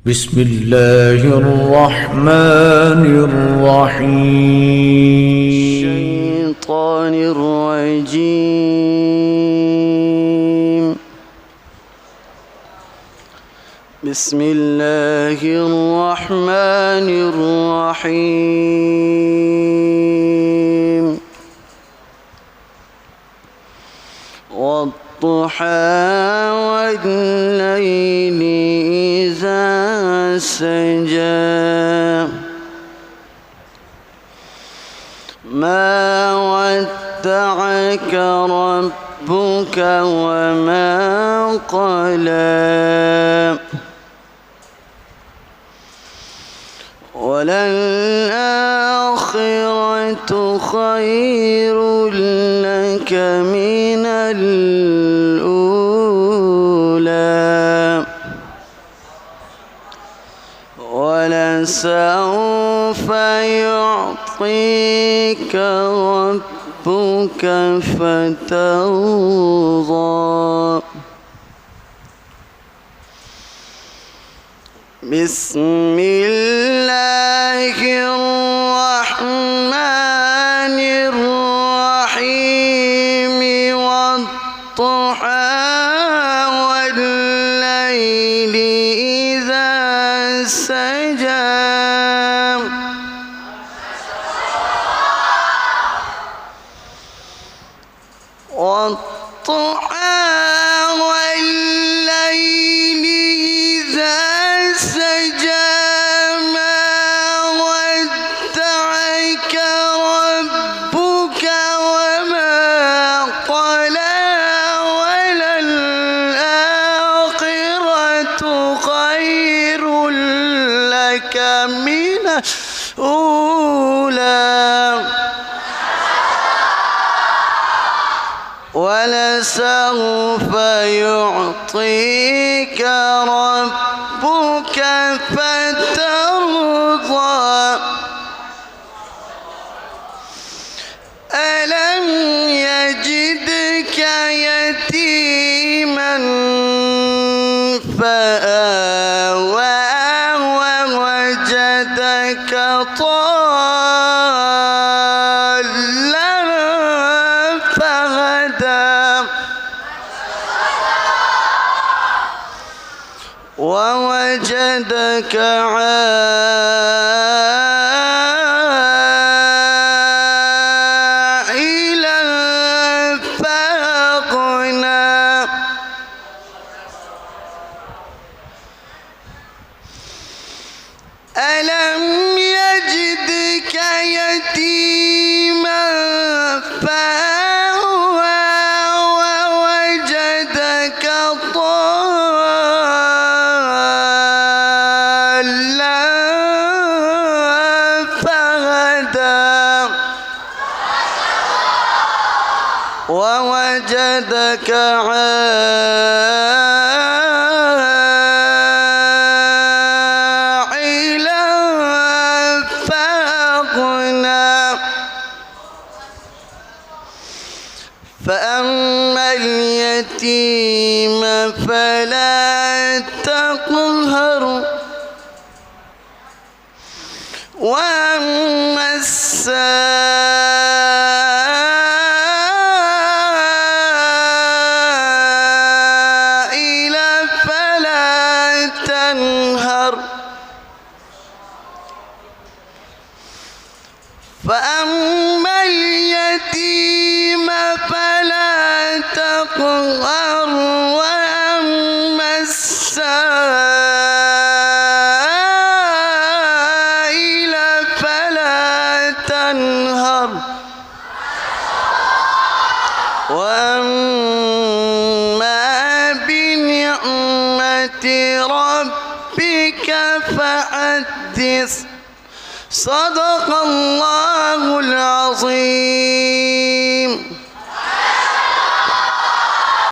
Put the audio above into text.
بسم الله الرحمن الرحيم. الشيطان الرجيم. بسم الله الرحمن الرحيم. والضحى والليل إذا سجى ما ودعك ربك وما قلى وللآخرة خير لك من الأولى ولسوف يعطيك ربك فترضى. بسم الله الرحمن الرحيم. والضحى والليل إذا سجى والضحى والليل إذا سجى ما ودعك ربك وما قلى وللآخرة خير لك من الأولى ولسوف يعطيك ربك فترضى. ألم يجدك يتيما فآوى ووجدك ضالا فهدى ووجدك عائلا فأغنى ألم يجدك يتيما فآوى ووجدك ضالا فهدى ووجدك عائلا فأغنى. فأما اليتيم فلا تقهر وأما السائل فلا تنهر. فأما اليتيم فلا تقهر وأما السائل فلا تنهر وأما بنعمة ربك فحدث. صدق الله العظيم.